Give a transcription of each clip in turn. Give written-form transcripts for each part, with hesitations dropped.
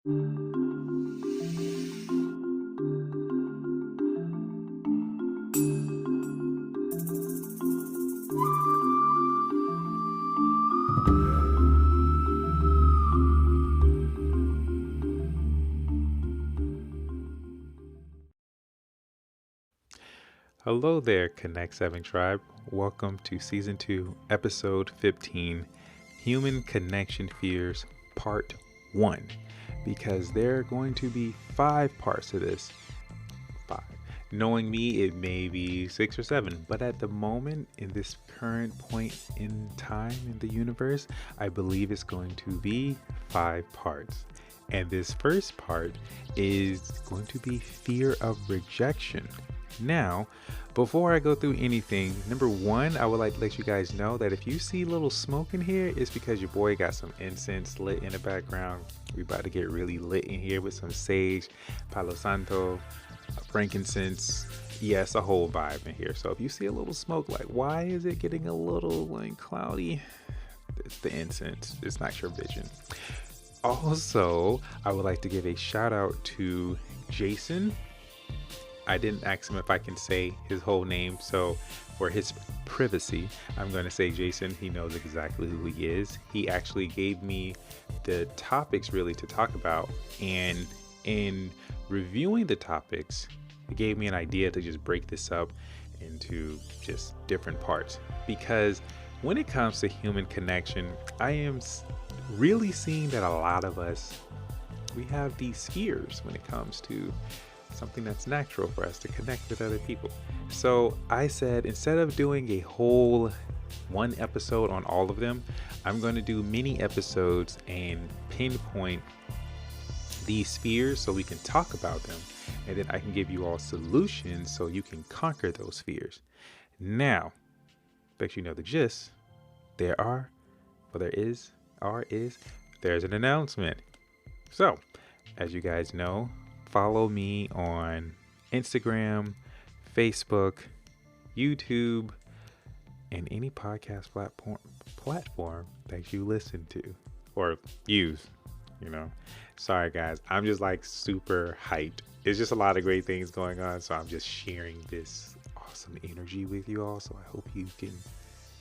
Hello there, Konnekt7 Tribe. Welcome to Season 2, Episode 15, Human Connection Fears, Part 1. Because there are going to be 5 parts to this. 5. Knowing me, it may be 6 or 7. But at the moment, in this current point in time in the universe, I believe it's going to be 5 parts. And this first part is going to be fear of rejection. Now, before I go through anything, number 1, I would like to let you guys know that if you see little smoke in here, it's because your boy got some incense lit in the background. We about to get really lit in here with some sage, palo santo, frankincense. Yes, a whole vibe in here. So if you see a little smoke, like, why is it getting a little cloudy? It's the incense. It's not your vision. Also, I would like to give a shout out to Jason. I didn't ask him if I can say his whole name, so for his privacy, I'm going to say Jason. He knows exactly who he is. He actually gave me the topics really to talk about, and in reviewing the topics, it gave me an idea to just break this up into just different parts. Because when it comes to human connection, I am really seeing that a lot of us, we have these fears when it comes to something that's natural for us to connect with other people. So I said, instead of doing a whole one episode on all of them, I'm going to do mini episodes and pinpoint these fears so we can talk about them, and then I can give you all solutions so you can conquer those fears. Now, bet you know the gist. There's an announcement. So, as you guys know, follow me on Instagram, Facebook, YouTube, and any podcast platform that you listen to or use, Sorry guys, I'm just super hyped. It's just a lot of great things going on, so I'm just sharing this awesome energy with you all. So I hope you can,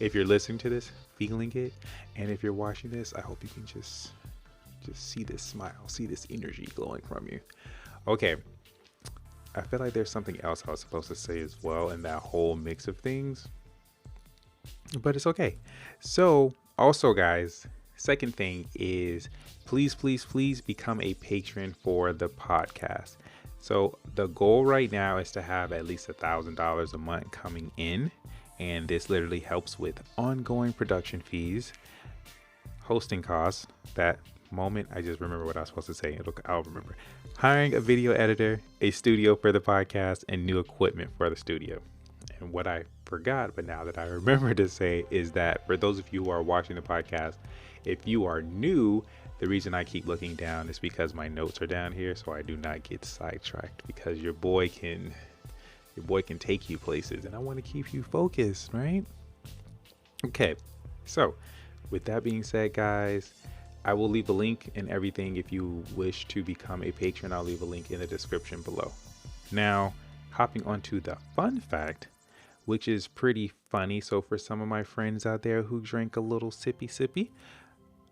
if you're listening to this, feeling it, and if you're watching this, I hope you can just see this smile, see this energy glowing from you. Okay, I feel like there's something else I was supposed to say as well in that whole mix of things, but it's okay. So also guys, second thing is please become a patron for the podcast. So the goal right now is to have at least $1,000 a month coming in, and this literally helps with ongoing production fees, hosting costs. That moment I just remember what I was supposed to say. I'll remember. Hiring a video editor, a studio for the podcast, and new equipment for the studio. And what I forgot, but now that I remember to say, is that for those of you who are watching the podcast, if you are new, the reason I keep looking down is because my notes are down here, so I do not get sidetracked, because your boy can take you places, and I want to keep you focused, right? Okay, so with that being said, guys, I will leave a link and everything. If you wish to become a patron, I'll leave a link in the description below. Now, hopping onto the fun fact, which is pretty funny. So for some of my friends out there who drink a little sippy,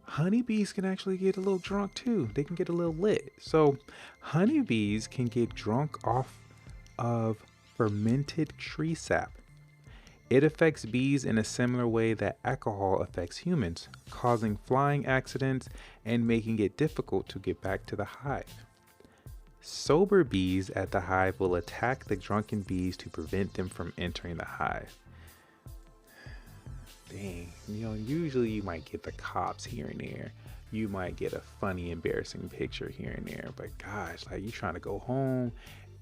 honeybees can actually get a little drunk too. They can get a little lit. So honeybees can get drunk off of fermented tree sap. It affects bees in a similar way that alcohol affects humans, causing flying accidents and making it difficult to get back to the hive. Sober bees at the hive will attack the drunken bees to prevent them from entering the hive. Dang, usually you might get the cops here and there. You might get a funny, embarrassing picture here and there. But gosh, you trying to go home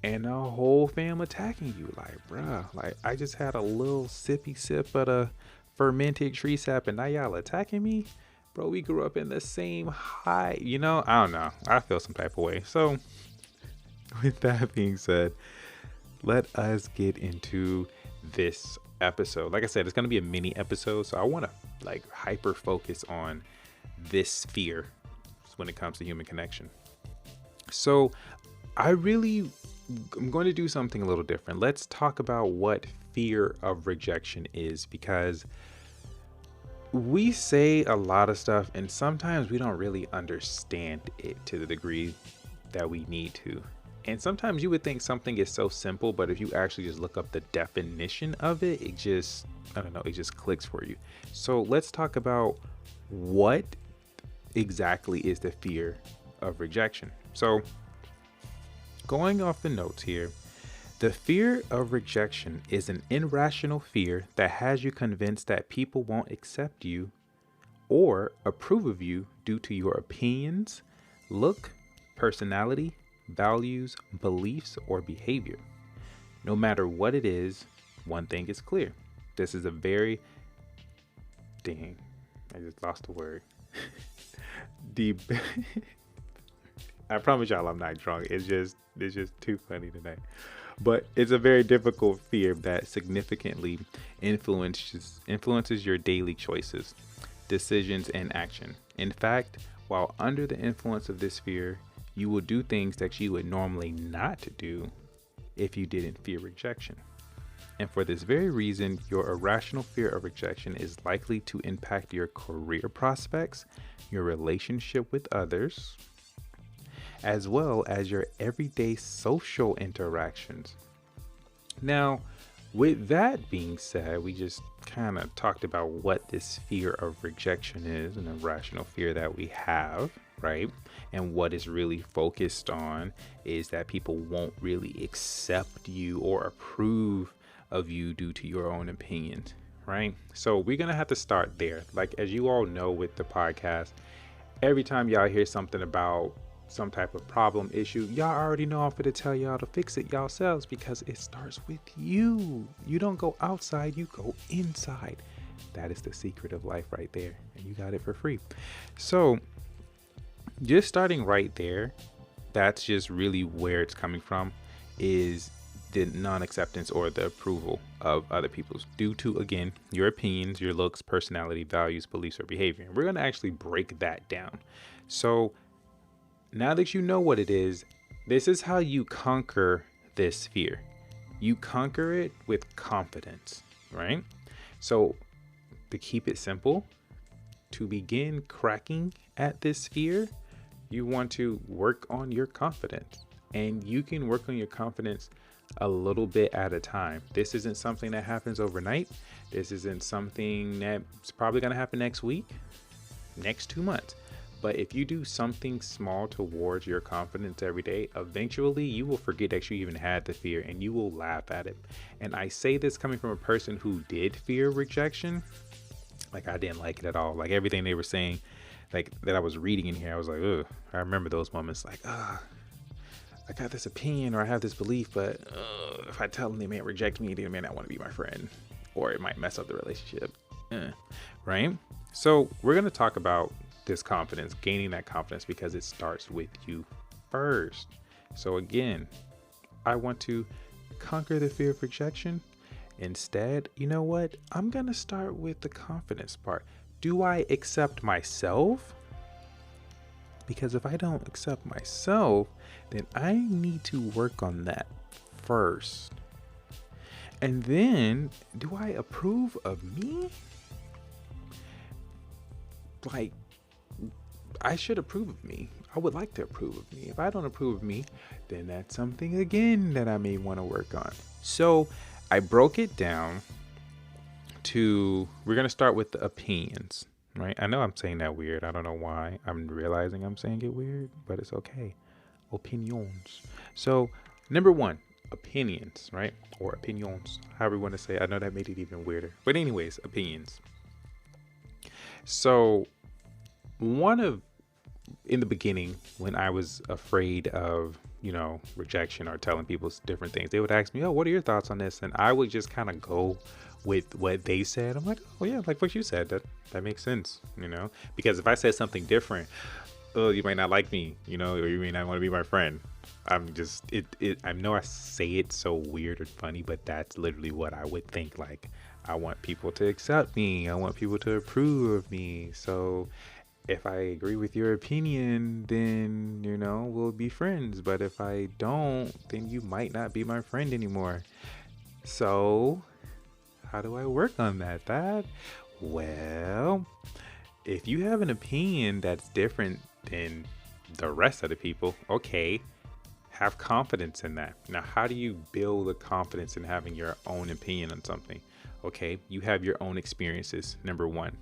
and the whole fam attacking you. Bruh, I just had a little sippy sip of the fermented tree sap and now y'all attacking me? Bro, we grew up in the same high, I don't know. I feel some type of way. So with that being said, let us get into this episode. Like I said, it's going to be a mini episode. So I want to hyper focus on this fear when it comes to human connection. So I'm going to do something a little different. Let's talk about what fear of rejection is, because we say a lot of stuff and sometimes we don't really understand it to the degree that we need to. And sometimes you would think something is so simple, but if you actually just look up the definition of it, it just clicks for you. So let's talk about what exactly is the fear of rejection. So going off the notes here, the fear of rejection is an irrational fear that has you convinced that people won't accept you or approve of you due to your opinions, look, personality, values, beliefs, or behavior. No matter what it is, one thing is clear. This is a very... Dang, I just lost a word. I promise y'all I'm not drunk. It's just too funny tonight. But it's a very difficult fear that significantly influences your daily choices, decisions, and action. In fact, while under the influence of this fear, you will do things that you would normally not do if you didn't fear rejection. And for this very reason, your irrational fear of rejection is likely to impact your career prospects, your relationship with others, as well as your everyday social interactions. Now, with that being said, we just kind of talked about what this fear of rejection is, an irrational fear that we have, right? And what is really focused on is that people won't really accept you or approve of you due to your own opinions, right? So we're going to have to start there. Like, as you all know with the podcast, every time y'all hear something about some type of problem, issue, y'all already know I'm going to tell y'all to fix it yourselves, because it starts with you. You don't go outside, you go inside. That is the secret of life right there. And you got it for free. So just starting right there, that's just really where it's coming from, is the non-acceptance or the approval of other people's due to, again, your opinions, your looks, personality, values, beliefs, or behavior. And we're going to actually break that down. So now that you know what it is, this is how you conquer this fear. You conquer it with confidence, right? So to keep it simple, to begin cracking at this fear, you want to work on your confidence. And you can work on your confidence a little bit at a time. This isn't something that happens overnight. This isn't something that's probably going to happen next week, next 2 months. But if you do something small towards your confidence every day, eventually you will forget that you even had the fear and you will laugh at it. And I say this coming from a person who did fear rejection. Like, I didn't like it at all. Like, everything they were saying, like, that I was reading in here, I was like, ugh. I remember those moments, like, I got this opinion or I have this belief, but if I tell them, they may reject me, they may not want to be my friend, or it might mess up the relationship. Right? So we're going to talk about this confidence, gaining that confidence, because it starts with you first. So again, I want to conquer the fear of rejection. Instead, you know what? I'm going to start with the confidence part. Do I accept myself? Because if I don't accept myself, then I need to work on that first. And then, do I approve of me? Like, I should approve of me. I would like to approve of me. If I don't approve of me, then that's something again that I may want to work on. So I broke it down to, we're going to start with the opinions, right? I know I'm saying that weird. I don't know why. I'm realizing I'm saying it weird, but it's okay. Opinions. So number one, opinions, right? Or opinions, however you want to say it. I know that made it even weirder. But anyways, opinions. So in the beginning, when I was afraid of, rejection or telling people different things, they would ask me, oh, what are your thoughts on this? And I would just kind of go with what they said. I'm like, oh yeah, like what you said, that makes sense, because if I said something different, oh, you might not like me, or you may not want to be my friend. I'm just, I know I say it so weird or funny, but that's literally what I would think. Like, I want people to accept me. I want people to approve of me. So if I agree with your opinion, then, we'll be friends. But if I don't, then you might not be my friend anymore. So, how do I work on that? Well, if you have an opinion that's different than the rest of the people, okay, have confidence in that. Now, how do you build the confidence in having your own opinion on something? Okay, you have your own experiences. Number one,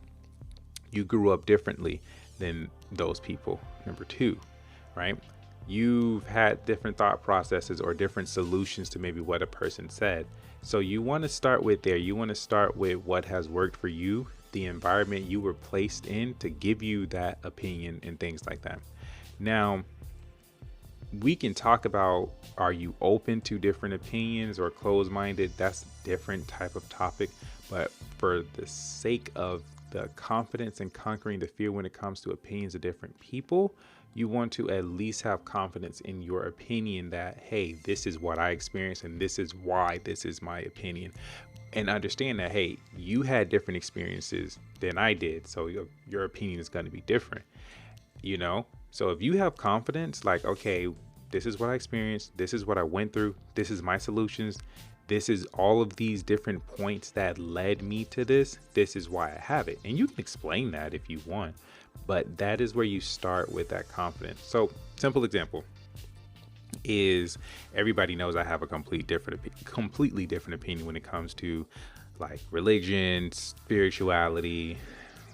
you grew up differently than those people. Number two, right? You've had different thought processes or different solutions to maybe what a person said. So you want to start with there. You want to start with what has worked for you, the environment you were placed in to give you that opinion and things like that. Now, we can talk about, are you open to different opinions or closed-minded? That's a different type of topic. But for the sake of the confidence and conquering the fear when it comes to opinions of different people, you want to at least have confidence in your opinion that, hey, this is what I experienced and this is why this is my opinion. And understand that, hey, you had different experiences than I did. So your opinion is going to be different, So if you have confidence, like, okay, this is what I experienced, this is what I went through, this is my solutions, this is all of these different points that led me to this is why I have it. And you can explain that if you want, but that is where you start with that confidence. So simple example is, everybody knows I have a completely different opinion when it comes to like religion, spirituality,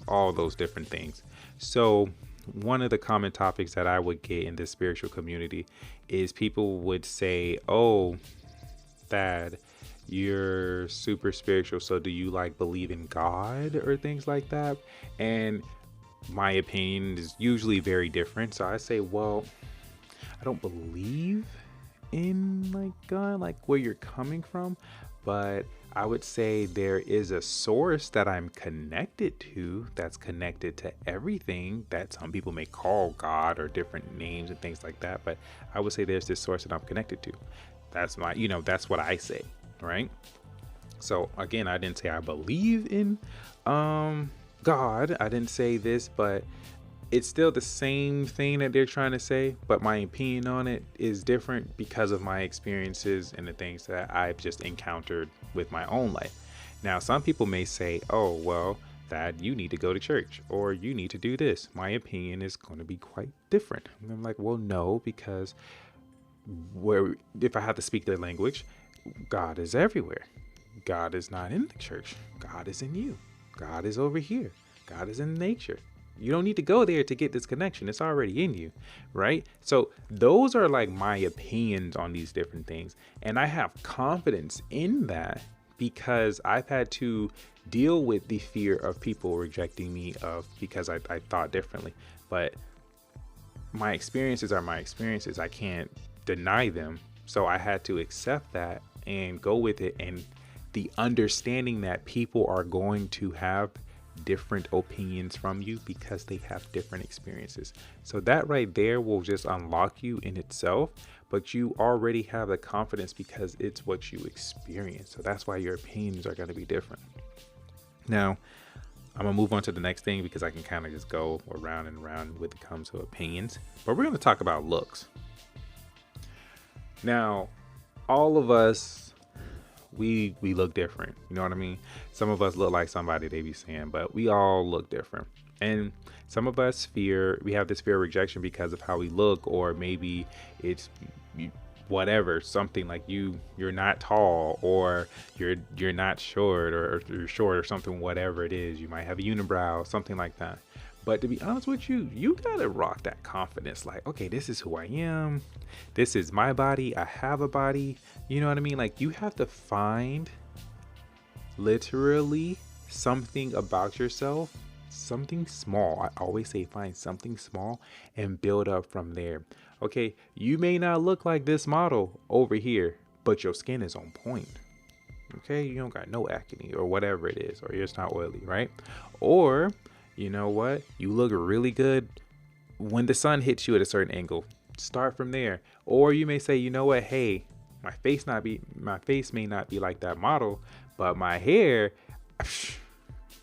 all those different things. So one of the common topics that I would get in this spiritual community is people would say, oh, Thad, you're super spiritual, so do you like believe in God or things like that? And my opinion is usually very different. So I say, well, I don't believe in like God, like where you're coming from, but I would say there is a source that I'm connected to that's connected to everything that some people may call God or different names and things like that. But I would say there's this source that I'm connected to. That's my, that's what I say, right? So again, I didn't say I believe in God. I didn't say this, but it's still the same thing that they're trying to say, but my opinion on it is different because of my experiences and the things that I've just encountered with my own life. Now, some people may say, oh, well, that you need to go to church or you need to do this. My opinion is going to be quite different. And I'm like, well, no, because if I have to speak their language, God is everywhere. God is not in the church. God is in you. God is over here. God is in nature. You don't need to go there to get this connection. It's already in you, right? So those are like my opinions on these different things. And I have confidence in that because I've had to deal with the fear of people rejecting me because I thought differently. But my experiences are my experiences. I can't deny them. So I had to accept that and go with it. And the understanding that people are going to have different opinions from you because they have different experiences. So that right there will just unlock you in itself, but you already have the confidence because it's what you experience. So that's why your opinions are going to be different. Now, I'm gonna move on to the next thing because I can kind of just go around and around when it comes to opinions, but we're going to talk about looks. Now, all of us, we look different. You know what I mean? Some of us look like somebody they be saying, but we all look different. And some of us we have this fear of rejection because of how we look, or maybe it's whatever, something like you're not tall, or you're not short, or you're short, or something, whatever it is. You might have a unibrow, something like that. But to be honest with you, you gotta rock that confidence. Like, okay, this is who I am. This is my body. I have a body. You know what I mean? Like, you have to find literally something about yourself, something small. I always say find something small and build up from there. Okay, you may not look like this model over here, but your skin is on point. Okay, you don't got no acne or whatever it is, or it's not oily, right? Or you know what? You look really good when the sun hits you at a certain angle. Start from there. Or you may say, you know what? Hey, my face may not be like that model, but my hair,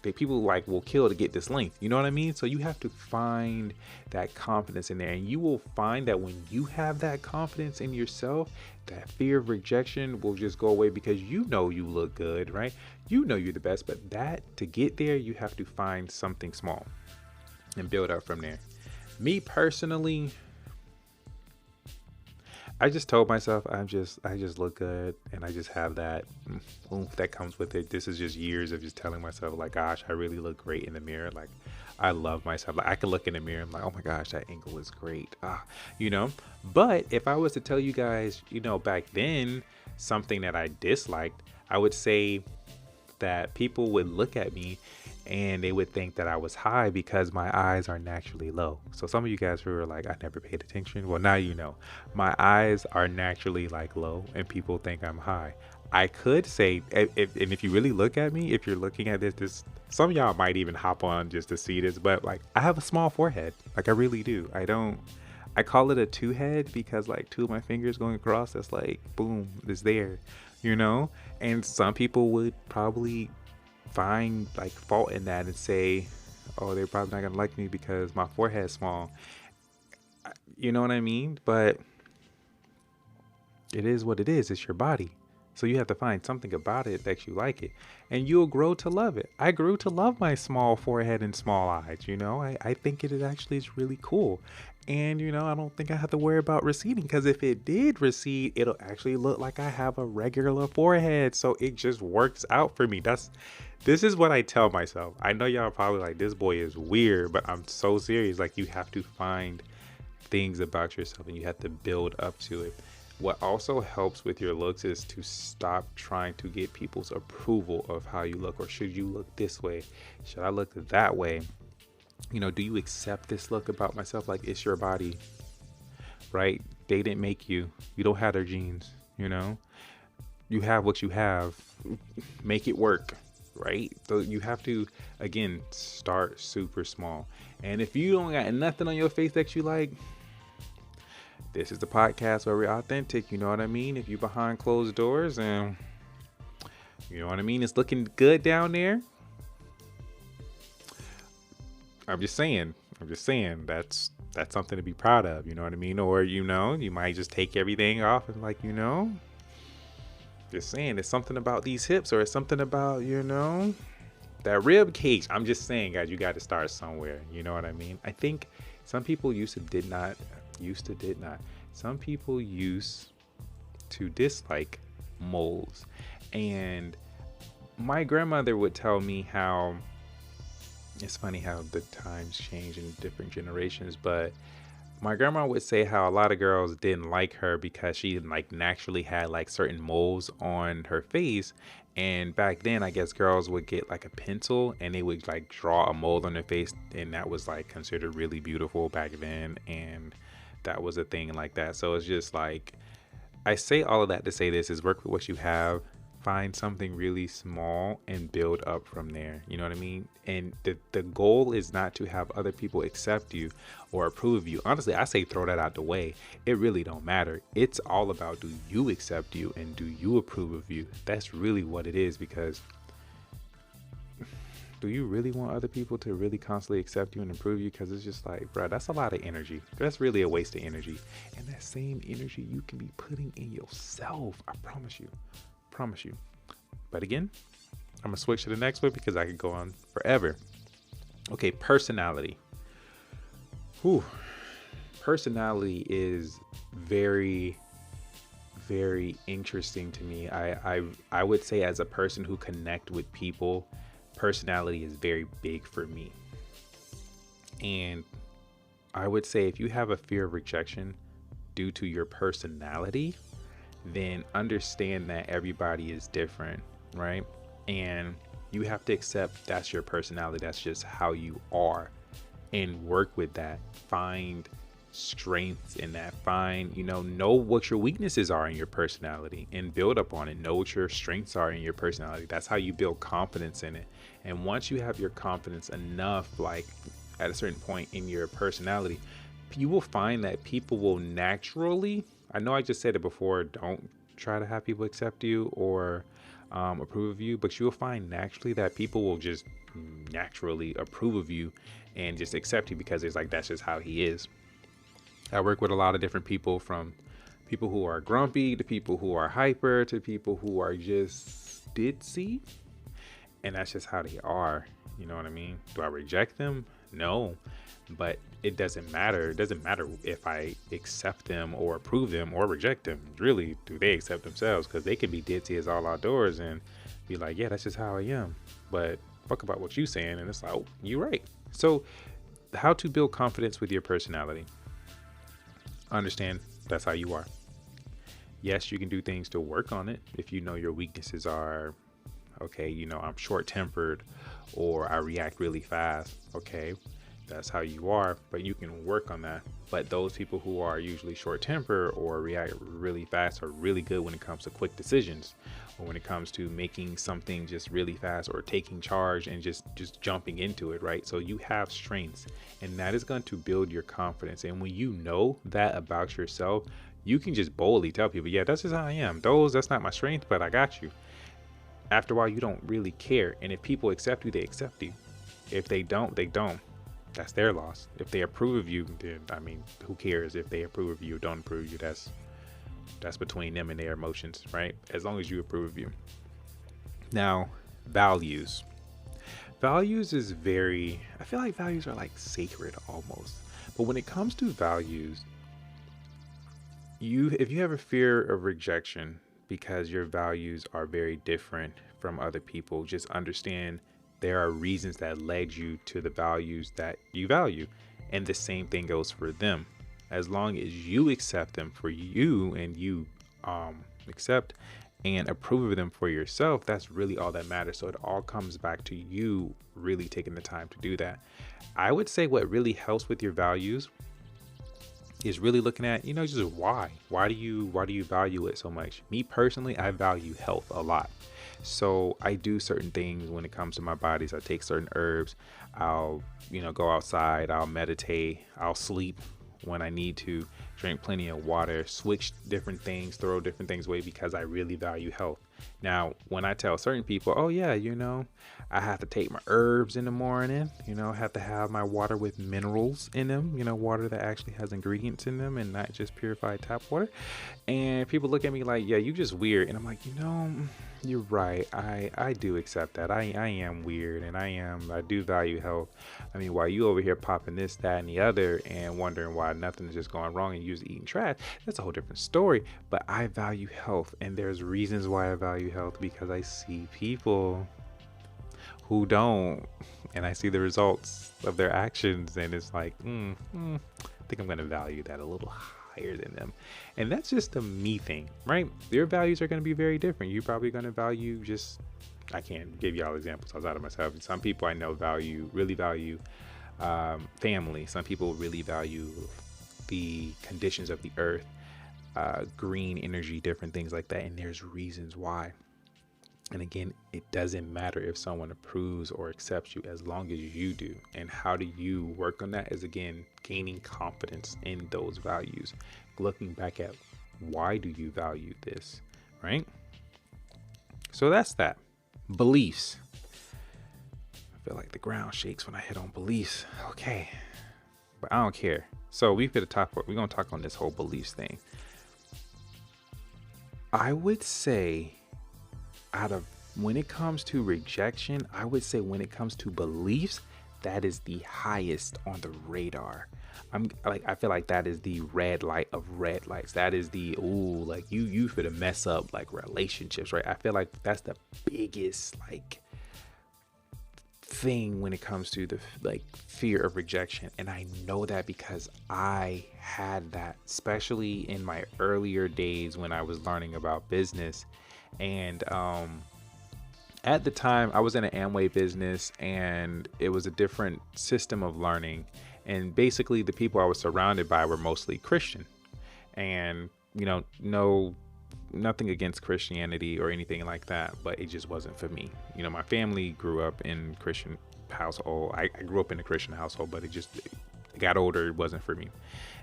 people like will kill to get this length. You know what I mean? So you have to find that confidence in there, and you will find that when you have that confidence in yourself, that fear of rejection will just go away, because you know you look good, right? You know you're the best, but that to get there, you have to find something small and build up from there. Me personally, I just told myself I just look good, and I just have that oomph that comes with it. This is just years of just telling myself like, gosh, I really look great in the mirror. Like, I love myself. Like, I can look in the mirror and I'm like, oh my gosh, that angle is great. You know. But if I was to tell you guys, you know, back then, something that I disliked, I would say that people would look at me and they would think that I was high because my eyes are naturally low. So some of you guys who are like, I never paid attention. Well, now you know. My eyes are naturally like low and people think I'm high. I could say, if you really look at me, if you're looking at this, some of y'all might even hop on just to see this, but like, I have a small forehead. Like, I really do. I call it a two head because like two of my fingers going across, that's like, boom, it's there, you know? And some people would probably find like fault in that and say, oh, they're probably not gonna like me because my forehead's small. You know what I mean? But it is what it is. It's your body. So you have to find something about it that you like it, and you'll grow to love it. I grew to love my small forehead and small eyes. You know, I think it actually is really cool. And, you know, I don't think I have to worry about receding, because if it did recede, it'll actually look like I have a regular forehead. So it just works out for me. This is what I tell myself. I know y'all are probably like, this boy is weird, but I'm so serious. Like, you have to find things about yourself and you have to build up to it. What also helps with your looks is to stop trying to get people's approval of how you look, or should you look this way? Should I look that way? You know, do you accept this look about myself? Like, it's your body, right? They didn't make you. You don't have their genes, you know? You have what you have. Make it work, right? So you have to, again, start super small. And if you don't got nothing on your face that you like, this is the podcast where we're authentic, you know what I mean? If you're behind closed doors and, you know what I mean, it's looking good down there, I'm just saying that's something to be proud of, you know what I mean? Or, you know, you might just take everything off and like, you know, just saying, it's something about these hips, or it's something about, you know, that rib cage. I'm just saying, guys, you got to start somewhere, you know what I mean? I think some people did not. Some people used to dislike moles. And my grandmother would tell me how, it's funny how the times change in different generations, but my grandma would say how a lot of girls didn't like her because she like naturally had like certain moles on her face. And back then, I guess girls would get like a pencil and they would like draw a mole on their face, and that was like considered really beautiful back then, and that was a thing like that. So it's just like, I say all of that to say this is, work with what you have, find something really small and build up from there. You know what I mean? And the goal is not to have other people accept you or approve of you. Honestly, I say throw that out the way. It really don't matter. It's all about, do you accept you and do you approve of you? That's really what it is, because do you really want other people to really constantly accept you and improve you? Because it's just like, bro, that's a lot of energy. That's really a waste of energy. And that same energy you can be putting in yourself. I promise you. But again, I'm gonna switch to the next one because I could go on forever. Okay, personality. Personality is very, very interesting to me. I would say, as a person who connect with people, personality is very big for me. And I would say, if you have a fear of rejection due to your personality, then understand that everybody is different, right? And you have to accept that's your personality. That's just how you are, and work with that. Find strengths in that. Know what your weaknesses are in your personality and build up on it. Know what your strengths are in your personality. That's how you build confidence in it. And once you have your confidence enough, like at a certain point in your personality, you will find that people will naturally, I know I just said it before, don't try to have people accept you or approve of you, but you'll find naturally that people will just naturally approve of you and just accept you because it's like that's just how he is. I work with a lot of different people, from people who are grumpy to people who are hyper to people who are just ditzy, and that's just how they are. You know what I mean? Do I reject them? No, but it doesn't matter. It doesn't matter if I accept them or approve them or reject them. Really, do they accept themselves? Because they can be ditzy as all outdoors and be like, yeah, that's just how I am. But fuck about what you saying, and it's like, oh, you're right. So how to build confidence with your personality. Understand that's how you are. Yes, you can do things to work on it. If you know your weaknesses are, okay, you know, I'm short tempered or I react really fast. Okay, that's how you are, but you can work on that. But those people who are usually short tempered or react really fast are really good when it comes to quick decisions, or when it comes to making something just really fast, or taking charge and just jumping into it, right? So you have strengths, and that is going to build your confidence. And when you know that about yourself, you can just boldly tell people, yeah, that's just how I am. That's not my strength, but I got you. After a while, you don't really care. And if people accept you, they accept you. If they don't, they don't. That's their loss. If they approve of you, then, I mean, who cares if they approve of you or don't approve of you? That's between them and their emotions, right? As long as you approve of you. Now, values. Values is I feel like values are like sacred almost. But when it comes to values, if you have a fear of rejection because your values are very different from other people, just understand there are reasons that led you to the values that you value. And the same thing goes for them. As long as you accept them for you, and you accept and approve of them for yourself, that's really all that matters. So it all comes back to you really taking the time to do that. I would say what really helps with your values is really looking at, just why do you value it so much? Me personally, I value health a lot. So I do certain things when it comes to my bodies. I take certain herbs. I'll, go outside. I'll meditate. I'll sleep when I need to, drink plenty of water, switch different things, throw different things away because I really value health. Now, when I tell certain people, oh yeah, I have to take my herbs in the morning, I have to have my water with minerals in them, water that actually has ingredients in them and not just purified tap water. And people look at me like, yeah, you just weird. And I'm like, you're right. I do accept that. I am weird, and I do value health. I mean, while you over here popping this, that, and the other and wondering why nothing is just going wrong and you're just eating trash, that's a whole different story. But I value health, and there's reasons why I value health, because I see people who don't, and I see the results of their actions, and it's like, I think I'm going to value that a little higher than them. And that's just a me thing, right? Their values are going to be very different. You're probably going to value I can't give y'all examples outside of myself. Some people I know really value family. Some people really value the conditions of the earth, green energy, different things like that. And there's reasons why. And again, it doesn't matter if someone approves or accepts you, as long as you do. And how do you work on that is, again, gaining confidence in those values. Looking back at, why do you value this, right? So that's that. Beliefs. I feel like the ground shakes when I hit on beliefs. Okay. But I don't care. So we're going to talk on this whole beliefs thing. I would say, when it comes to rejection, I would say when it comes to beliefs, that is the highest on the radar. I feel like that is the red light of red lights. That is the, you finna mess up like relationships, right? I feel like that's the biggest thing when it comes to the fear of rejection. And I know that because I had that, especially in my earlier days when I was learning about business. And at the time I was in an Amway business, and it was a different system of learning. And basically the people I was surrounded by were mostly Christian. And, nothing against Christianity or anything like that, but it just wasn't for me. My family grew up in Christian household. I grew up in a Christian household, but it got older. It wasn't for me.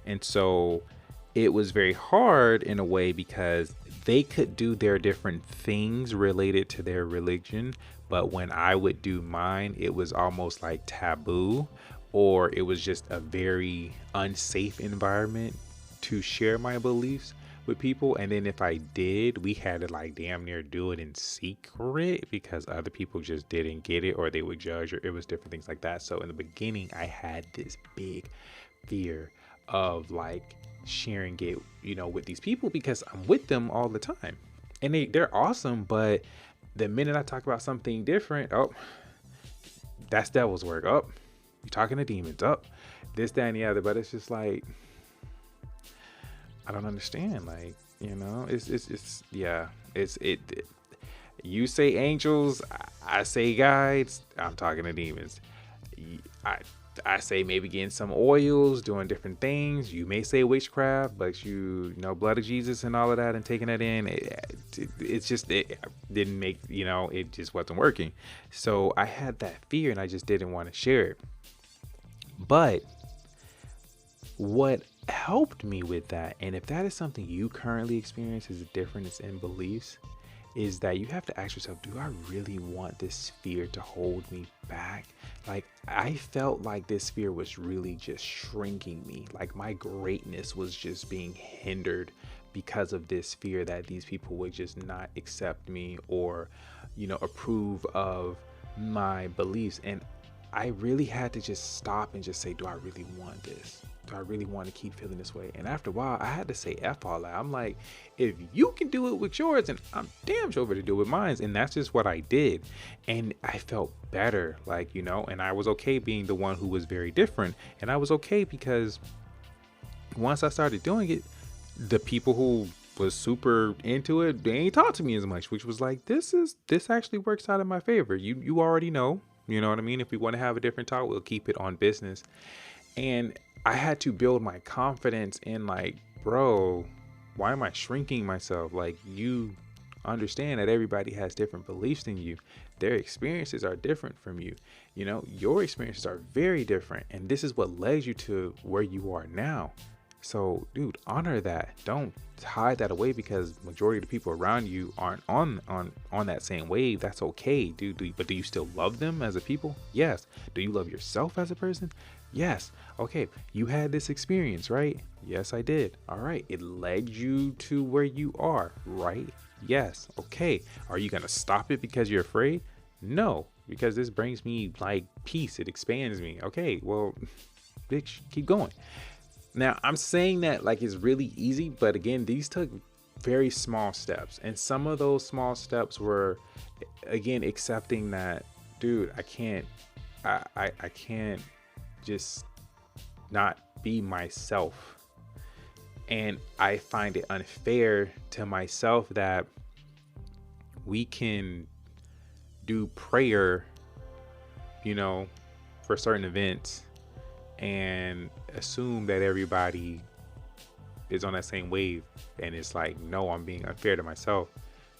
And so it was very hard in a way because they could do their different things related to their religion, but when I would do mine, it was almost like taboo, or it was just a very unsafe environment to share my beliefs with people. And then if I did, we had to like damn near do it in secret because other people just didn't get it, or they would judge, or it was different things like that. So in the beginning, I had this big fear of like sharing it, with these people, because I'm with them all the time and they're awesome. But the minute I talk about something different, oh, that's devil's work. Oh, you're talking to demons. Oh, this, that, and the other. But it's just like, I don't understand. Like, it's you say angels, I say guides, I'm talking to demons. I say maybe getting some oils, doing different things. You may say witchcraft, but you know, blood of Jesus and all of that, and taking that in, it just didn't make, it just wasn't working. So I had that fear and I just didn't want to share it. But what helped me with that, and if that is something you currently experience as a difference in beliefs, is that you have to ask yourself, do I really want this fear to hold me back? Like, I felt like this fear was really just shrinking me. Like, my greatness was just being hindered because of this fear that these people would just not accept me or, approve of my beliefs. And I really had to just stop and just say, do I really want this? Do I really want to keep feeling this way? And after a while, I had to say F all that. I'm like, if you can do it with yours, and I'm damn sure to do it with mine. And that's just what I did. And I felt better, and I was okay being the one who was very different. And I was okay because once I started doing it, the people who was super into it, they ain't talk to me as much, which was like, this actually works out in my favor. You already know, you know what I mean? If we want to have a different talk, we'll keep it on business. And I had to build my confidence in like, bro, why am I shrinking myself? Like, you understand that everybody has different beliefs than you. Their experiences are different from you. Your experiences are very different. And this is what led you to where you are now. So, dude, honor that. Don't hide that away because majority of the people around you aren't on that same wave. That's okay, dude. But do you still love them as a people? Yes. Do you love yourself as a person? Yes. Okay. You had this experience, right? Yes, I did. All right. It led you to where you are, right? Yes. Okay. Are you going to stop it because you're afraid? No, because this brings me like peace. It expands me. Okay. Well, bitch, keep going. Now, I'm saying that like it's really easy, but again, these took very small steps. And some of those small steps were, again, accepting that, dude, I can't just not be myself. And I find it unfair to myself that we can do prayer, for certain events and assume that everybody is on that same wave. And it's like, no, I'm being unfair to myself.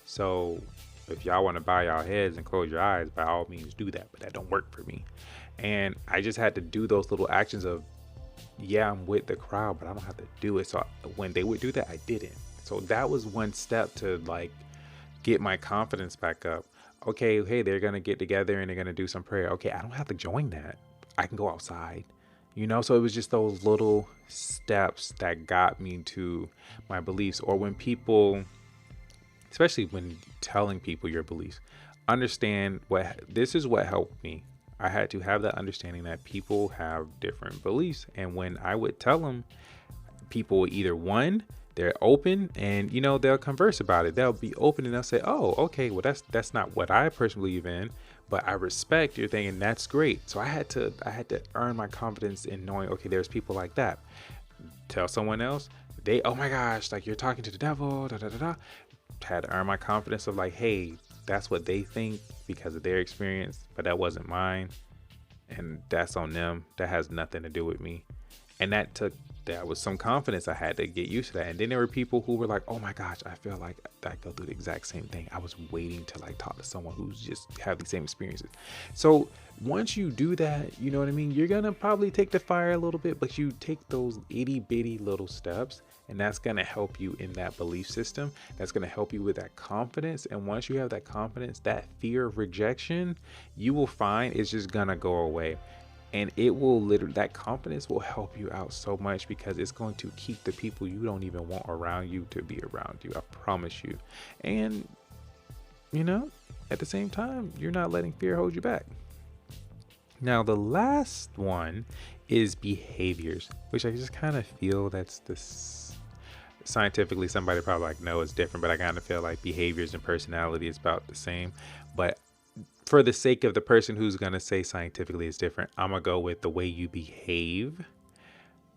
So if y'all want to bow y'all heads and close your eyes, by all means do that, but that don't work for me. And I just had to do those little actions of, yeah, I'm with the crowd, but I don't have to do it. So when they would do that, I didn't. So that was one step to like get my confidence back up. Okay, hey, they're going to get together and they're going to do some prayer. Okay, I don't have to join that. I can go outside, so it was just those little steps that got me to my beliefs. Or when people, especially when telling people your beliefs, understand this is what helped me. I had to have that understanding that people have different beliefs. And when I would tell them, people either they're open and, they'll converse about it. They'll be open and they'll say, oh, okay, well, that's not what I personally believe in, but I respect your thing. And that's great. So I had to earn my confidence in knowing, okay, there's people like that. Tell someone else, oh my gosh, like you're talking to the devil, da, da, da, da. Had to earn my confidence of like, hey, that's what they think because of their experience, but that wasn't mine. And that's on them. That has nothing to do with me. And that was some confidence. I had to get used to that. And then there were people who were like, oh my gosh, I feel like I go through the exact same thing. I was waiting to like talk to someone who's just have the same experiences. So once you do that, you know what I mean? You're going to probably take the fire a little bit, but you take those itty bitty little steps And that's going to help you in that belief system. That's going to help you with that confidence. And once you have that confidence, that fear of rejection, you will find it's just going to go away. And it will literally, that confidence will help you out so much, because it's going to keep the people you don't even want around you to be around you. I promise you. And, you know, at the same time, you're not letting fear hold you back. Now, the last one is behaviors, which I just kind of feel that's this scientifically, somebody probably like, no, it's different, but I kind of feel like behaviors and personality is about the same. But for the sake of the person who's going to say scientifically it's different, I'm going to go with the way you behave.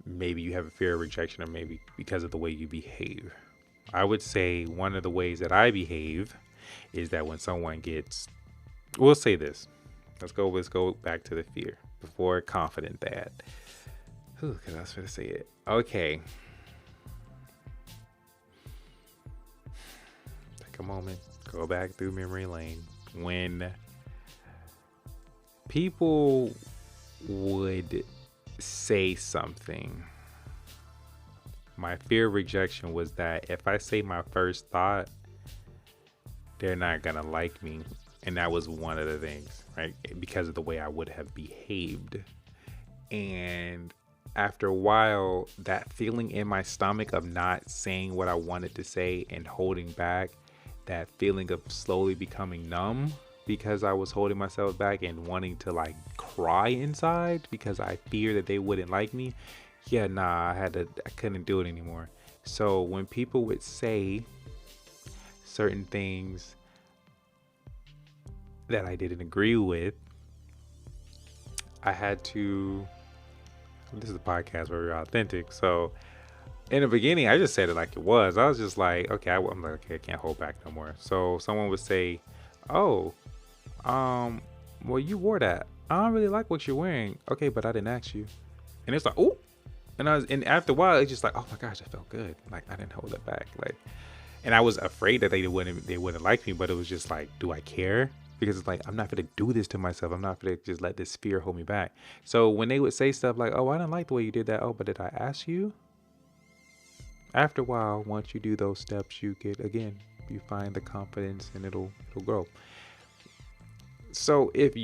Maybe you have a fear of rejection, or maybe because of the way you behave. I would say one of the ways that I behave is that when someone gets, we'll say this. Let's go back to the fear before confident that. Because I was going to say it. Okay. Take a moment. Go back through memory lane. When people would say something, my fear of rejection was that if I say my first thought, they're not going to like me. And that was one of the things, right? Because of the way I would have behaved. And after a while, that feeling in my stomach of not saying what I wanted to say and holding back, that feeling of slowly becoming numb because I was holding myself back and wanting to like cry inside because I fear that they wouldn't like me. Yeah, nah, I couldn't do it anymore. So when people would say certain things that I didn't agree with, I had to, this is a podcast where we're authentic. So in the beginning, I just said it like it was. I was just like, okay, I'm like, okay, I can't hold back no more. So someone would say, oh, well, you wore that. I don't really like what you're wearing. Okay, but I didn't ask you. And it's like, oh, and after a while, it's just like, oh my gosh, I felt good. Like I didn't hold it back. Like, and I was afraid that they wouldn't like me, but it was just like, do I care? Because it's like, I'm not going to do this to myself. I'm not going to just let this fear hold me back. So when they would say stuff like, oh, I didn't like the way you did that. Oh, but did I ask you? After a while, once you do those steps, you find the confidence and it'll grow. So if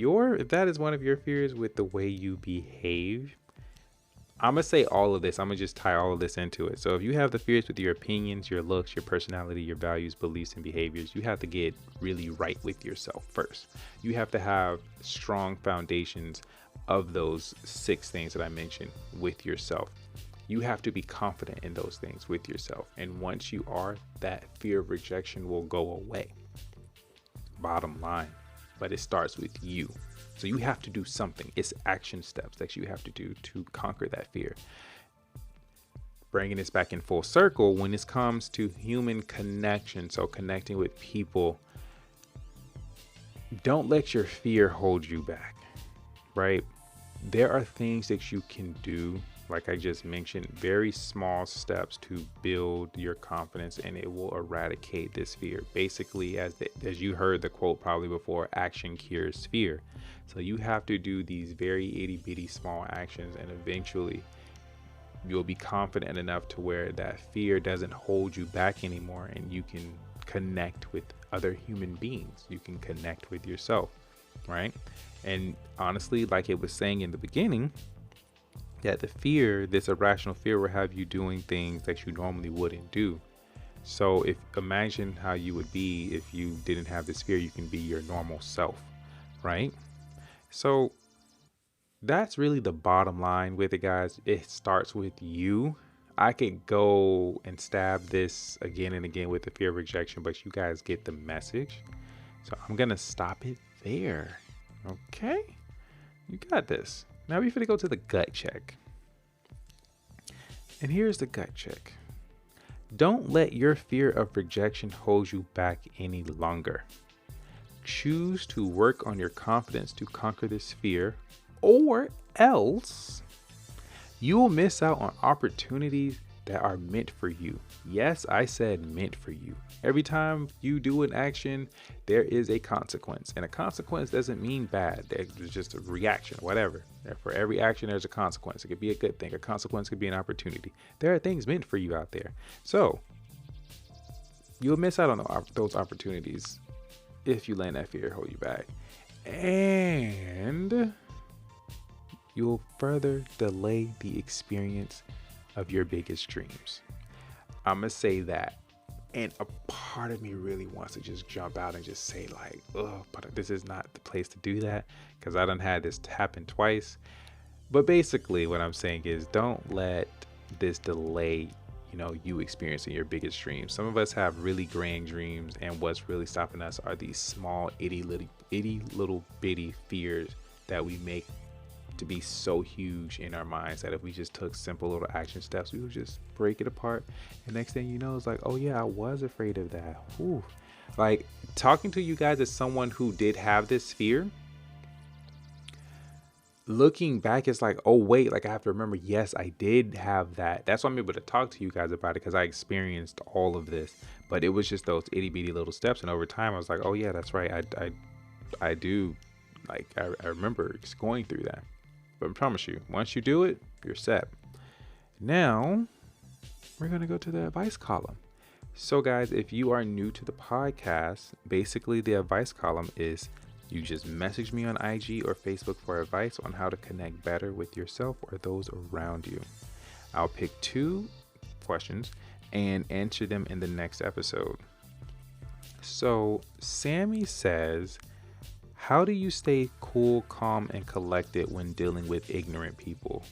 that is one of your fears with the way you behave, I'm going to say all of this. I'm going to just tie all of this into it. So if you have the fears with your opinions, your looks, your personality, your values, beliefs, and behaviors, you have to get really right with yourself first. You have to have strong foundations of those 6 things that I mentioned with yourself. You have to be confident in those things with yourself. And once you are, that fear of rejection will go away. Bottom line. But it starts with you. So you have to do something. It's action steps that you have to do to conquer that fear. Bringing this back in full circle, when it comes to human connection, so connecting with people, don't let your fear hold you back, right? There are things that you can do, like I just mentioned, very small steps to build your confidence, and it will eradicate this fear. Basically, as you heard the quote probably before, action cures fear. So you have to do these very itty bitty small actions, and eventually you'll be confident enough to where that fear doesn't hold you back anymore, and you can connect with other human beings. You can connect with yourself, right? And honestly, like it was saying in the beginning, that the fear, this irrational fear, will have you doing things that you normally wouldn't do. So imagine how you would be if you didn't have this fear. You can be your normal self, right? So that's really the bottom line with it, guys. It starts with you. I could go and stab this again and again with the fear of rejection, but you guys get the message. So I'm going to stop it there. Okay? You got this. Now we're going to go to the gut check. And here's the gut check. Don't let your fear of rejection hold you back any longer. Choose to work on your confidence to conquer this fear, or else you will miss out on opportunities that are meant for you. Yes, I said meant for you. Every time you do an action, there is a consequence. And a consequence doesn't mean bad. It's just a reaction, whatever. For every action, there's a consequence. It could be a good thing. A consequence could be an opportunity. There are things meant for you out there. So you'll miss out on those opportunities if you let that fear hold you back. And you'll further delay the experience of your biggest dreams. I'm gonna say that, and a part of me really wants to just jump out and just say like, oh, but this is not the place to do that, because I done had this happen twice. But basically what I'm saying is, don't let this delay you experiencing your biggest dreams. Some of us have really grand dreams, and what's really stopping us are these small itty little bitty fears that we make to be so huge in our minds that if we just took simple little action steps, we would just break it apart. And next thing you know, it's like, oh yeah, I was afraid of that. Ooh. Like, talking to you guys as someone who did have this fear, looking back, it's like, oh wait, like I have to remember, yes, I did have that. That's why I'm able to talk to you guys about it, because I experienced all of this. But it was just those itty bitty little steps, and over time I was like, oh yeah, that's right, I do, like I remember just going through that. But I promise you, once you do it, you're set. Now, we're going to go to the advice column. So guys, if you are new to the podcast, basically the advice column is you just message me on IG or Facebook for advice on how to connect better with yourself or those around you. I'll pick 2 questions and answer them in the next episode. So Sammy says, how do you stay cool, calm, and collected when dealing with ignorant people?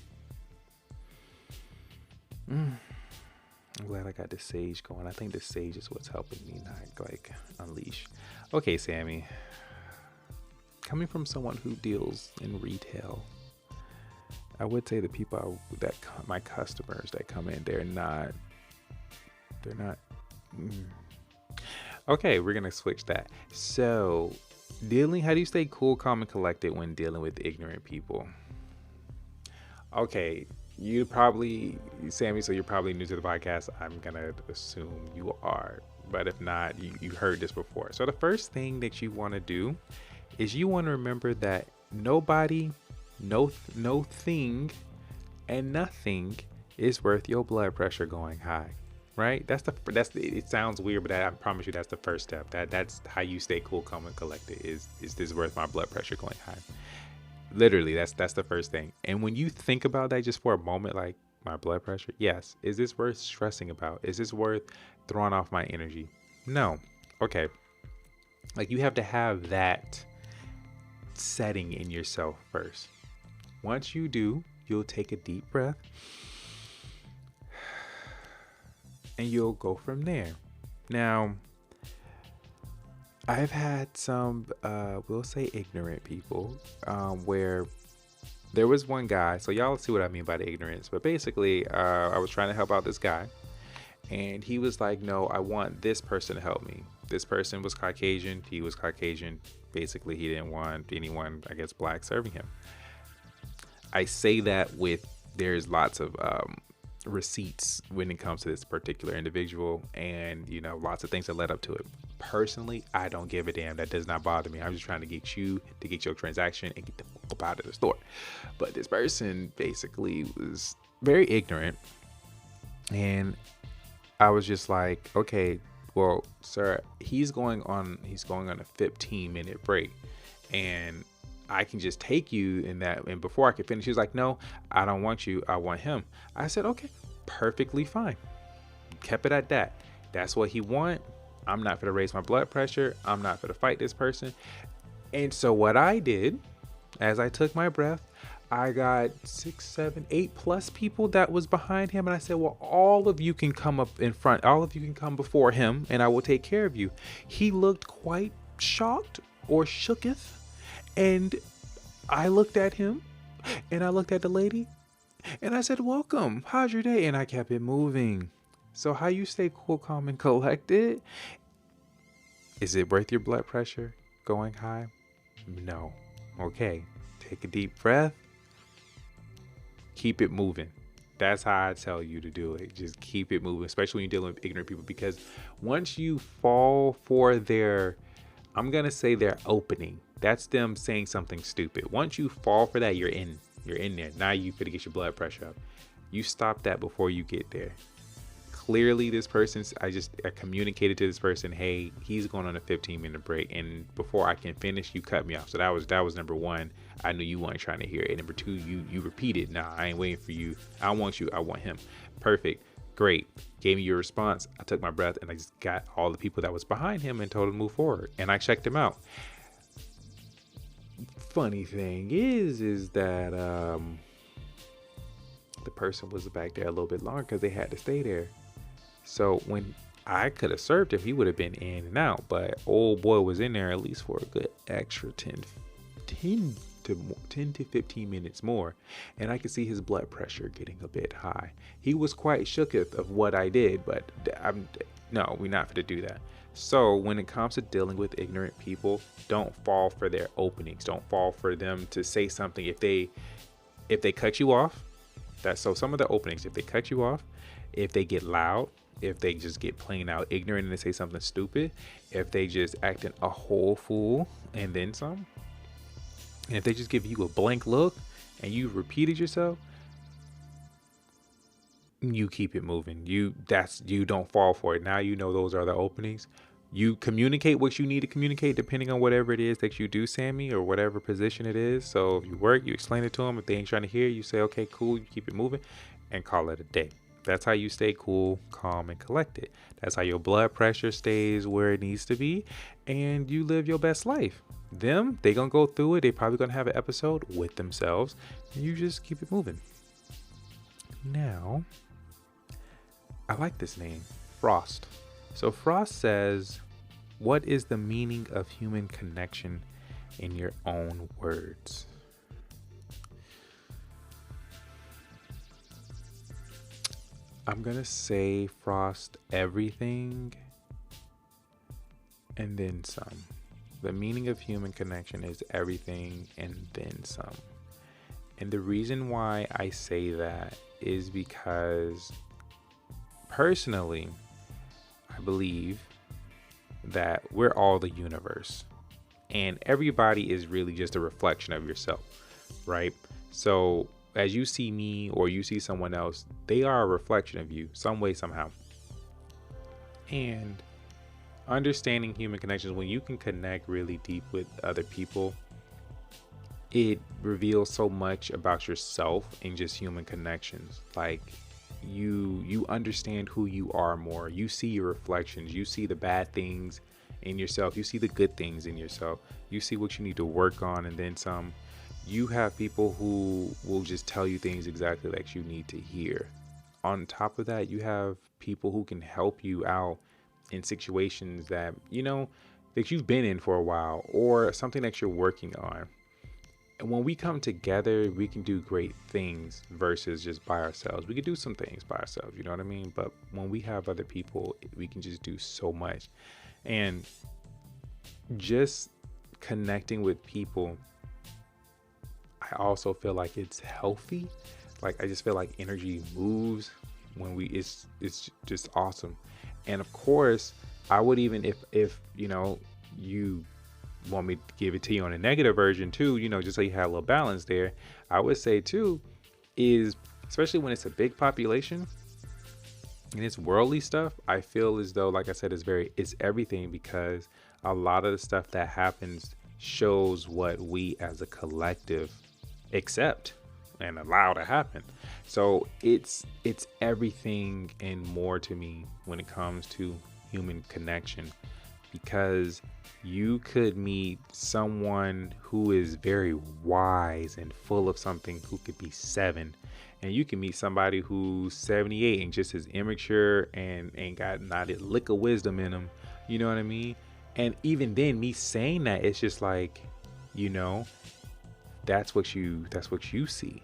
I'm glad I got the sage going. I think the sage is what's helping me not like unleash. Okay, Sammy. Coming from someone who deals in retail, I would say the people that my customers that come in, they're not. Okay, we're gonna switch that. So, how do you stay cool, calm, and collected when dealing with ignorant people? Okay, Sammy, so you're probably new to the podcast. I'm gonna assume you are, but if not, you heard this before. So the first thing that you want to do is you want to remember that nobody, no thing, and nothing is worth your blood pressure going high. Right? It sounds weird, but I promise you that's the first step. That's how you stay cool, calm, and collected. Is this worth my blood pressure going high? Literally, that's the first thing. And when you think about that just for a moment, like my blood pressure, yes. Is this worth stressing about? Is this worth throwing off my energy? No. Okay. Like, you have to have that setting in yourself first. Once you do, you'll take a deep breath. And you'll go from there. Now, I've had some, we'll say ignorant people, where there was one guy. So y'all see what I mean by the ignorance. But basically, I was trying to help out this guy. And he was like, no, I want this person to help me. This person was Caucasian. He was Caucasian. Basically, he didn't want anyone, I guess, black serving him. I say that there's lots of receipts when it comes to this particular individual, and lots of things that led up to it. Personally, I don't give a damn. That does not bother me. I'm just trying to get you to get your transaction and get the fuck out of the store. But this person basically was very ignorant, and I was just like, okay, well, sir, he's going on a 15-minute break, and I can just take you in that. And before I could finish, he was like, no, I don't want you. I want him. I said, okay, perfectly fine. Kept it at that. That's what he want. I'm not going to raise my blood pressure. I'm not going to fight this person. And so what I did, as I took my breath, I got 6, 7, 8 plus people that was behind him. And I said, well, all of you can come up in front. All of you can come before him, and I will take care of you. He looked quite shocked or shooketh. And I looked at him, and I looked at the lady, and I said, welcome, how's your day? And I kept it moving. So how you stay cool, calm, and collected? Is it worth your blood pressure going high? No. Okay, take a deep breath. Keep it moving. That's how I tell you to do it. Just keep it moving, especially when you're dealing with ignorant people, because once you fall for their, I'm gonna say their opening, that's them saying something stupid. Once you fall for that, you're in there. Now you finna get your blood pressure up. You stop that before you get there. Clearly this person's, I communicated to this person, hey, he's going on a 15-minute break, and before I can finish, you cut me off. So that was number one. I knew you weren't trying to hear it. And number two, you repeated, nah, I ain't waiting for you. I don't want you, I want him. Perfect. Great. Gave me your response. I took my breath and I just got all the people that was behind him and told him to move forward. And I checked him out. Funny thing is that the person was back there a little bit longer because they had to stay there. So when I could have served him, he would have been in and out. But old boy was in there at least for a good extra 10 to 15 minutes more. And I could see his blood pressure getting a bit high. He was quite shooketh of what I did, but no, we're not going to do that. So when it comes to dealing with ignorant people, don't fall for their openings. Don't fall for them to say something. If they cut you off, so some of the openings, if they cut you off, if they get loud, if they just get plain out ignorant and they say something stupid, if they just acting a whole fool and then some, and if they just give you a blank look and you repeated yourself, you keep it moving. You don't fall for it. Now you know those are the openings. You communicate what you need to communicate depending on whatever it is that you do, Sammy, or whatever position it is. So if you work, you explain it to them. If they ain't trying to hear, you say, okay, cool, you keep it moving and call it a day. That's how you stay cool, calm, and collected. That's how your blood pressure stays where it needs to be, and you live your best life. They gonna go through it. They probably gonna have an episode with themselves, and you just keep it moving. Now, I like this name, Frost. So Frost says, what is the meaning of human connection in your own words? I'm gonna say, Frost, everything and then some. The meaning of human connection is everything and then some. And the reason why I say that is because personally, I believe that we're all the universe, and everybody is really just a reflection of yourself, right? So as you see me or you see someone else, they are a reflection of you some way, somehow. And understanding human connections, when you can connect really deep with other people, it reveals so much about yourself in just human connections. Like you understand who you are more. You see your reflections. You see the bad things in yourself. You see the good things in yourself. You see what you need to work on, and then some. You have people who will just tell you things exactly like you need to hear. On top of that, you have people who can help you out in situations that, that you've been in for a while, or something that you're working on. And when we come together, we can do great things versus just by ourselves. We can do some things by ourselves, you know what I mean? But when we have other people, we can just do so much. And just connecting with people, I also feel like it's healthy. Like I just feel like energy moves when it's just awesome. And of course, I would even, if you want me to give it to you on a negative version too, just so you have a little balance there, I would say too, is especially when it's a big population and it's worldly stuff, I feel as though, like I said, it's everything, because a lot of the stuff that happens shows what we as a collective accept and allow to happen. So it's everything and more to me when it comes to human connection, because you could meet someone who is very wise and full of something who could be 7, and you can meet somebody who's 78 and just is immature and ain't got not a lick of wisdom in them, you know what I mean? And even then, me saying that, it's just like, that's what you see.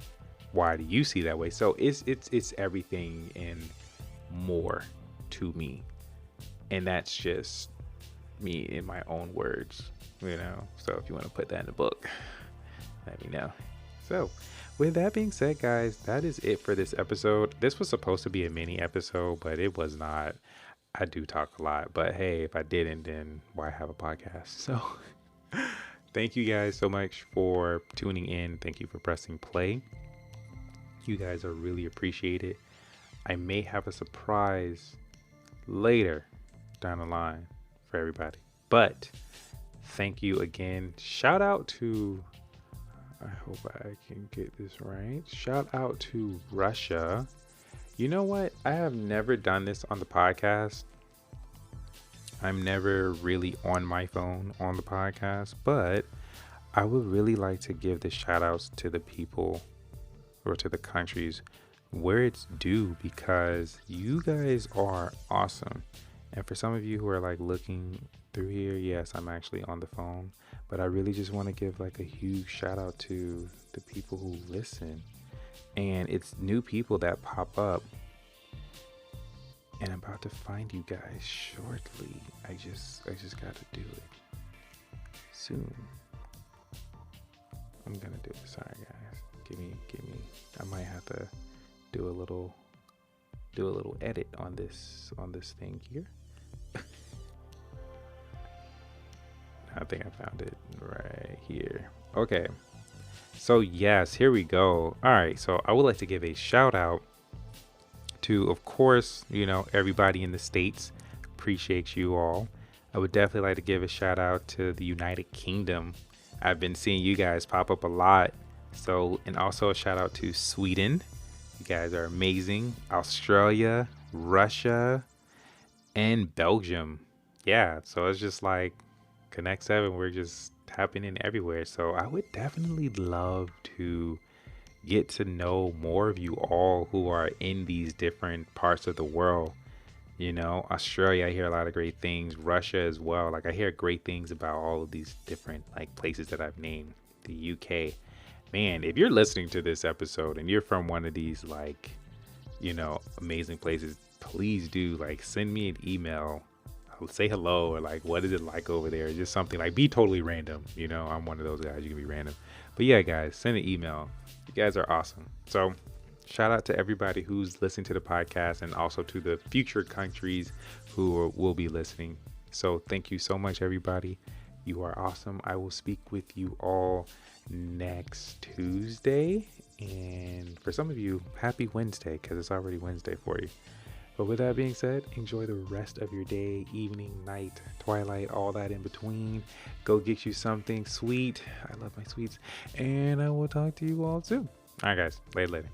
Why do you see that way? So it's everything and more to me, and that's just me in my own words, So if you want to put that in the book, let me know. So, with that being said, guys, that is it for this episode. This was supposed to be a mini episode, but it was not. I do talk a lot, but hey, if I didn't, then why have a podcast? So, thank you guys so much for tuning in. Thank you for pressing play. You guys are really appreciated. I may have a surprise later down the line for everybody, but thank you again. Shout out to, I hope I can get this right. Shout out to Russia. You know what? I have never done this on the podcast. I'm never really on my phone on the podcast, but I would really like to give the shout outs to the people or to the countries where it's due, because you guys are awesome. And for some of you who are like looking through here, yes, I'm actually on the phone, but I really just want to give like a huge shout out to the people who listen. And it's new people that pop up, and I'm about to find you guys shortly. I just gotta do it soon. I'm gonna do it. Sorry guys. Give me. I might have to do a little edit on this thing here. I think I found it right here. Okay. So yes, here we go. All right. So I would like to give a shout out to, of course, everybody in the States. Appreciate you all. I would definitely like to give a shout out to the United Kingdom. I've been seeing you guys pop up a lot. So, and also a shout out to Sweden. You guys are amazing. Australia, Russia, and Belgium. Yeah. So it's just like Konnekt7. We're just tapping in everywhere. So I would definitely love to get to know more of you all who are in these different parts of the world. Australia, I hear a lot of great things. Russia as well. Like I hear great things about all of these different like places that I've named. The UK. Man, if you're listening to this episode and you're from one of these like, amazing places, please do like send me an email. Say hello, or like, what is it like over there? Just something like, be totally random. I'm one of those guys. You can be random. But yeah, guys, send an email. You guys are awesome. So shout out to everybody who's listening to the podcast, and also to the future countries who will be listening. So thank you so much, everybody. You are awesome. I will speak with you all next Tuesday. And for some of you, happy Wednesday, because it's already Wednesday for you. But with that being said, enjoy the rest of your day, evening, night, twilight, all that in between. Go get you something sweet. I love my sweets. And I will talk to you all soon. All right, guys. Later.